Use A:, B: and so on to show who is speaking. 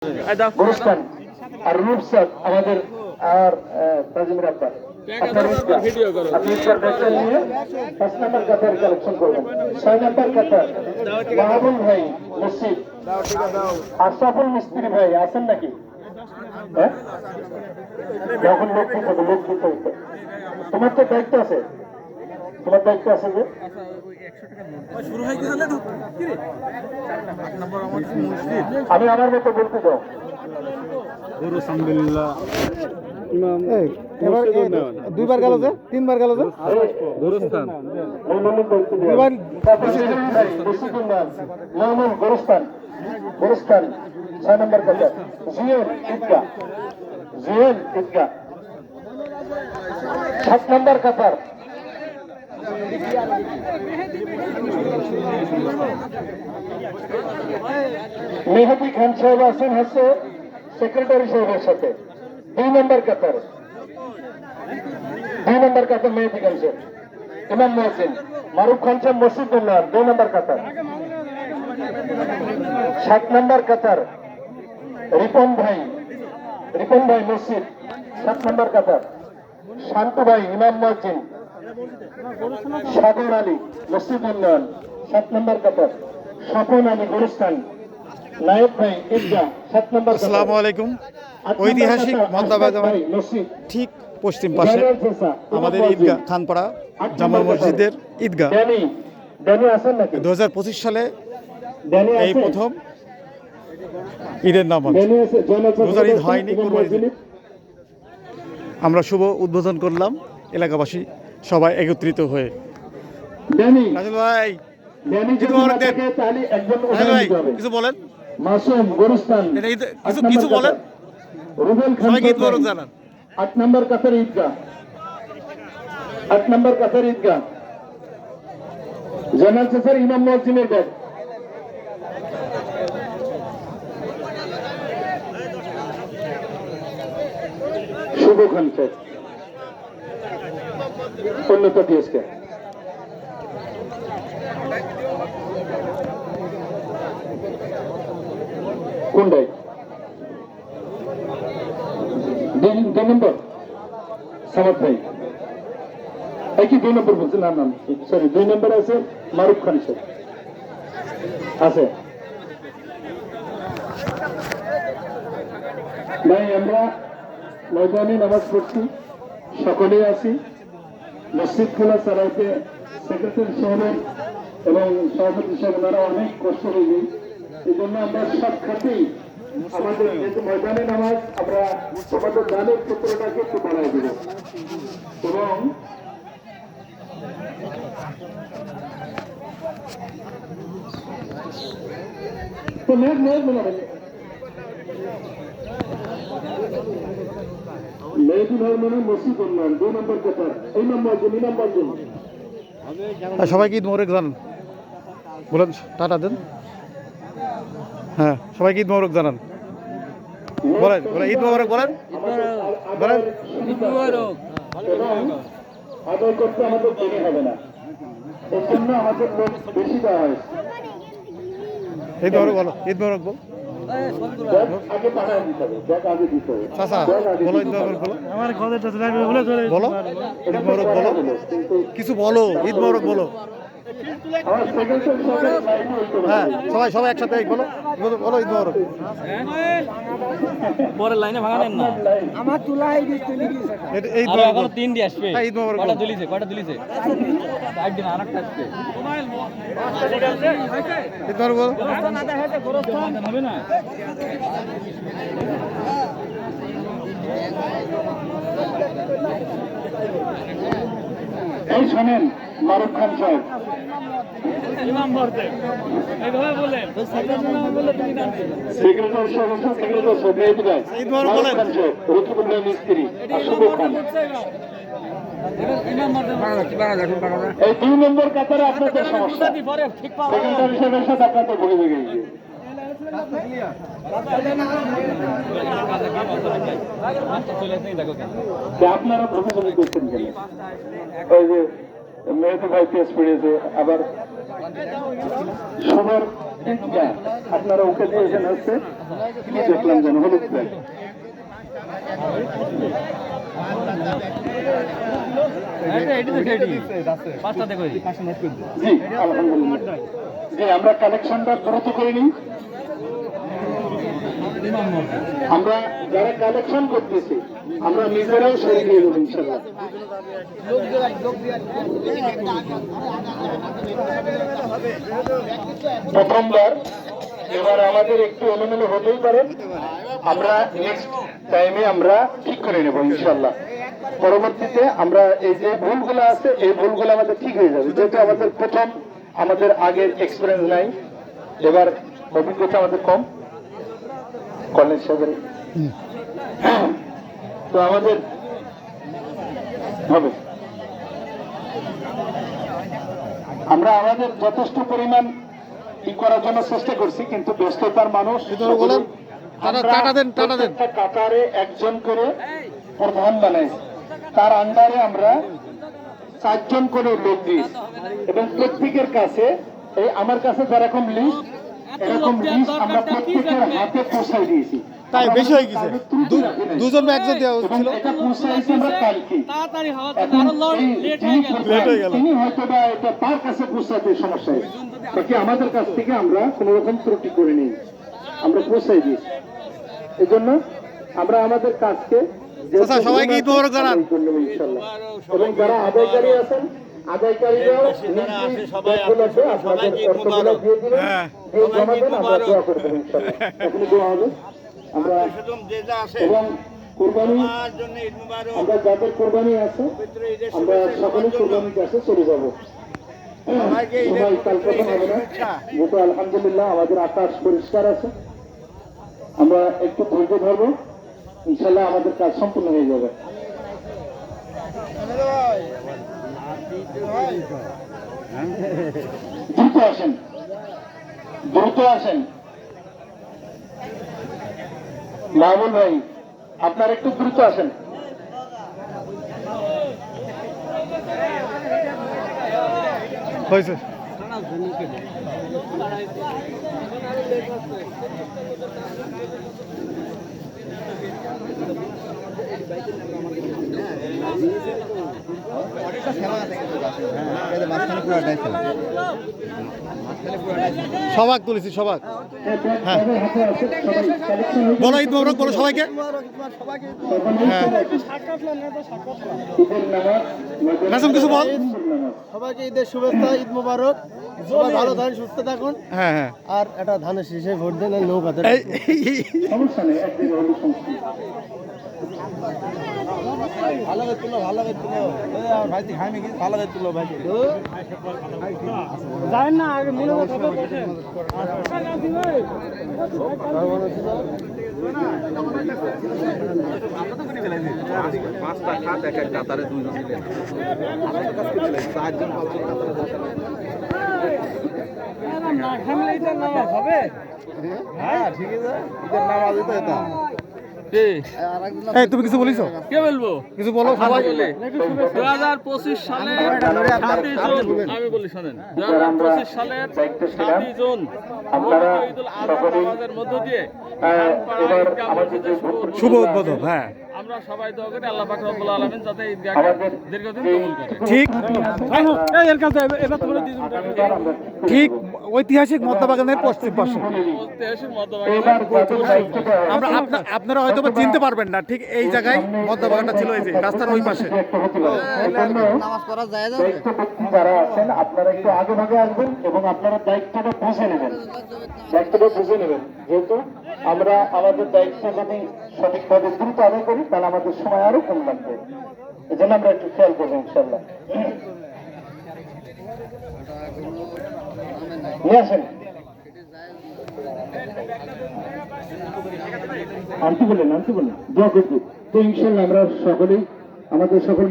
A: গুরুস্থান আর রূপসাদ আমাদের আর তাজিমুর আব্বা আপনি কাতার নিয়ে 5 নম্বর কাতার কালেকশন করবেন। 6 নম্বর কাতার মাহবুব ভাই মসজিদ আশরাফুল মিস্ত্রি ভাই আছেন নাকি? হ্যাঁ যখন লোক দিতে হতো তোমার তো দায়িত্ব আছে, তোমার দায়িত্ব আছে যে আমি আমার মতো বলতে দাও।
B: দুইবার গেল যে তিনবার গেল যে
A: গোরস্থান গোরস্থান 6 নম্বর কাতার জিএল ঈদগাহ জিএল ঈদগাহ 7 নম্বর কাতার মেহেদি খান সাহেব আছেন হচ্ছে সেক্রেটারি সাহেবের সাথে 2 নম্বর কাতার মেহেদি খান সাহেব ইমাম মুয়াজ্জিন মারুফ খান সাহেব মসজিদ উন্নয়ন 2 নম্বর কাতার 7 নম্বর কাতার রিপন ভাই মসজিদ 7 নম্বর কাতার শান্তু ভাই ইমাম মুয়াজ্জিন সাগর আলী মসজিদ উন্নয়ন 7 নম্বর কাতার স্বপন আলী গুরুস্থান নায়ক ভাই ঈদগাহ 7 নম্বর।
B: আসসালামু আলাইকুম। ঐতিহাসিক মন্দাবাজার ঠিক পশ্চিম পাশে আমাদের ঈদগাহ খানপাড়া জামা মসজিদের ঈদগাহ 2025 সালে এই প্রথম ঈদের নামাজ। রোজার ঈদ হয়নি, আমরা শুভ উদ্বোধন করলাম এলাকাবাসী সবাই একত্রিত হয়ে। রাজুল ভাই কিছু বলেন, কিছু বলেন, সবাইকে ঈদ মোবারক জানান।
A: 8 নম্বর কাতার ঈদগাহ জানাল স্যার ইমাম মুয়াজ্জিনের ঘর শুভ খান সাহেব উন্নত দিয়েছে কোনটাই 2 নম্বর সামাদ ভাই কি 2 নম্বর বলছে না সরি 2 নম্বর আছে মারুফ খান সাহেব আছে ভাই। আমরা ময়দানে নামাজ পড়ছি, সকলেই আছি। মসজিদ খোলা চালাইতে সেক্রেটারি সাহেব এবং সভাপতি সাহেব ওনারা অনেক কষ্ট হয়ে এই জন্য আমরা সব খাতেই আমাদের যেহেতু ময়দানে নামাজ আমরা আমাদের দানের ক্ষেত্রটাকে একটু বাড়াই দেব এবং মসজিদ উন্নয়ন 2 নম্বর কাতার এই নম্বর
B: সবাইকে ঈদ মোবারক জানান, বলেন, টাটা দেন। হ্যাঁ, সবাইকে ঈদ মোবারক জানান, বলেন ঈদ মোবারক, বলেন
A: ঈদ মোবারক। আদায় করতে আমাদের দেরি হবে না, এর জন্য আমাদের লোক বেশি দেওয়া হয়েছে।
B: ঈদ মোবারক বলো, ঈদ মোবারক বল,
A: আগে পাঠায় দিতে হবে, আগে দিতে হবে।
B: চাচা বলো ঈদ মোবারক বলো, বলো ঈদ মোবারক বলো, কিছু বলো, ঈদ মোবারক বলো। হ্যাঁ, সবাই একসাথে বলো ঈদ মোবারক।
C: পরের লাইনে ভাঙা নেন না, আমার তুলাই
B: এই
C: এখনো 3টি আসবে।
B: ঈদ মোবারক
C: কয়টা তুলিছে একদিন আরেকটা আসবে।
B: ঈদ মোবারক বলো।
C: হবে না
A: এই শোনেন মারুফ খান সাহেব
C: ইমাম বলতে এইভাবে বলেন,
A: সেক্রেটারি সাহেব
B: ঈদ মোবারক বলেন।
A: রকিবুল্লাহ মিস্ত্রি আর শুভ খান এই 2 নম্বর কাতারে আপনাদের সমস্যা, সেক্রেটারি সাহেবের সাথে আপনাদের ভুলে গেছে। আপনারা প্রফেশনাল করছেন কেন? ওই যে মেয়েতে ভাই পেস পড়েছে আবার সবার আপনারা ওকে দিয়েছেন হচ্ছে কি দেখলাম যেন হলুদ প্যান্ট।
C: পাঁচটা দেখো
A: জি আলহামদুলিল্লাহ। জি আমরা কালেকশনটা দ্রুত করে নিই। আমরা যারা কালেকশন করতেছি আমরা নিজেরাও সরে গিয়ে দেবো ইনশাল্লাহ। প্রথমবার এবার আমাদের একটু এলোমেলো হতেই পারে, আমরা নেক্সট টাইমে আমরা ঠিক করে নেব ইনশাল্লাহ। পরবর্তীতে আমরা এই যে ভুলগুলো আছে এই ভুলগুলো আমাদের ঠিক হয়ে যাবে, যেহেতু আমাদের প্রথম, আমাদের আগের এক্সপিরিয়েন্স নাই, এবার অভিজ্ঞতা আমাদের কম কলেজ সাহেবের, তো আমাদের হবে আমরা আমাদের যথেষ্ট পরিমাণ ই করার জন্য চেষ্টা করছি, কিন্তু ব্যস্ততার মানুষ
B: বলেন টাটা দেন টাটা দেন।
A: কাতারে একজন করে প্রধান বানাইছি, তার আন্ডারে আমরা 4 জন করে লোক দিয়েছি এবং প্রত্যেকের কাছে এই আমার কাছে যেরকম লিস্ট এরকম লিস্ট আমরা প্রত্যেকের হাতে পৌঁছাই দিয়েছি।
B: তাই বেশি হয়ে গেছে, দুজন বা একজন দেওয়া
A: এবং
B: ছিল।
A: এটা পৌঁছাইছি আমরা কালকে।
C: তাড়াতাড়ি হওয়ার
A: এখন
C: লেট হয়ে গেল।
B: লেট হয়ে গেল।
A: তিনি হয়তো বা এটা তার কাছে পৌঁছাতে সমস্যা হয়েছে, বাকি আমাদের কাছ থেকে আমরা কোনো রকম ত্রুটি করে নিই, আমরা পৌঁছাই দিয়েছি। এই জন্য আমরা আমাদের কাজকে
B: আচ্ছা, সবাইকে ঈদ মোবারক জানান।
A: ইনশাআল্লাহ। এবং যারা আদায়কারী আছেন আদায়কারীরাও ব্যাগগুলোতে আপনাদের অর্থগুলো দিয়ে দিলেন,
B: হ্যাঁ।
A: দিয়ে জমা দেন, আমরা দোয়া করে দেবো ইনশাআল্লাহ। এখনই দোয়া হবে আমরা। এবং কোরবানি আমরা যাদের কোরবানি আছে আমরা সকলেই কোরবানির কাছে চলে যাবো। সবাই কাল প্রথম হবে না, যেহেতু আলহামদুলিল্লাহ আমাদের আকাশ পরিষ্কার আছে, আমরা একটু ধৈর্য ধরবো, ইনশাল্লাহ আমাদের কাজ সম্পূর্ণ হয়ে যাবে। দ্রুত আসেন, দ্রুত আসেন মামুন ভাই, আপনার একটু দ্রুত আসেন।
B: হয়েছে সবাক তুলেছি সবাক। হ্যাঁ বলো ঈদ মোবারক বলো সবাইকে। হ্যাঁ নাসুম কিছু বল।
D: সবাইকে ঈদের শুভেচ্ছা, ঈদ মোবারক, সবাই ভালো থাকুন, সুস্থ থাকুন।
B: হ্যাঁ হ্যাঁ
D: আর একটা ধানের শীষে ভোট দেন, আর নৌকাতে
A: সমস্যা নেই, একদিকে হলে সমস্যা নেই।
D: ভালো করে তুলো, ভালো করে তুলো ভাই, খাই নাকি ভালো করে তুলো ভাই।
C: যায় না আগে মনে কথা বসেন।
D: পাঁচটা খাত এক এক কাতারে দুইজন চারজন
C: না খামলে এটা নামাজ হবে।
D: হ্যাঁ ঠিক আছে, ঈদের নামাজ তো এটা।
B: এই তুমি কিছু বলিছো?
C: কে বলবো?
B: কিছু বলো সবাই।
C: 2025 সালে 7ই জুন, আমি বলি শোনেন, 2025 সালের 7ই জুন
A: আপনারা
C: ঈদুল আজহা
A: সকলেই
C: নামাজের মধ্য দিয়ে
A: এবার আমাদের যে
B: শুভ উদ্বোধন। হ্যাঁ
C: আমরা সবাই দোয়া করি আল্লাহ পাক রব্বুল আলামিন যাতে ঈদগাহকে
A: আমাদের
C: দীর্ঘদিন
A: এই
C: কবুল করে।
B: ঠিক
C: এর কাছে এবার তোমরা দুজন
A: আগামীবার আমরা
B: ঠিক ঐতিহাসিক মধ্যবাগানের পশ্চিম পাশে।
C: ঐতিহাসিক মধ্যবাগানের
A: এবার যাদের দায়িত্বটা
B: আমরা আপনারা হয়তো বা চিনতে পারবেন না, ঠিক এই জায়গায় মধ্যবাগানটা ছিল, এই যে রাস্তার ওই পাশে।
A: একটা হতে পারে। এজন্য
D: নামাজ পড়া যায় না।
A: দায়িত্ব ব্যক্তি যারা আছেন আপনারা একটু আগে ভাগে আসবেন এবং আপনারা দায়িত্বটা বুঝে নেবেন, দায়িত্বটা বুঝে নেবেন। যেহেতু আমরা আমাদের দায়িত্ব যদি সঠিকভাবে দ্রুত আদায় করি তাহলে আমাদের সময় আরো কম লাগবে, এজন্য আমরা একটু খেয়াল করবো ইনশাল্লাহ। নিয়ে আসেন আনতে বললেন দোয়া করবো তো ইনশাল্লাহ আমরা সকলেই আমাদের সকল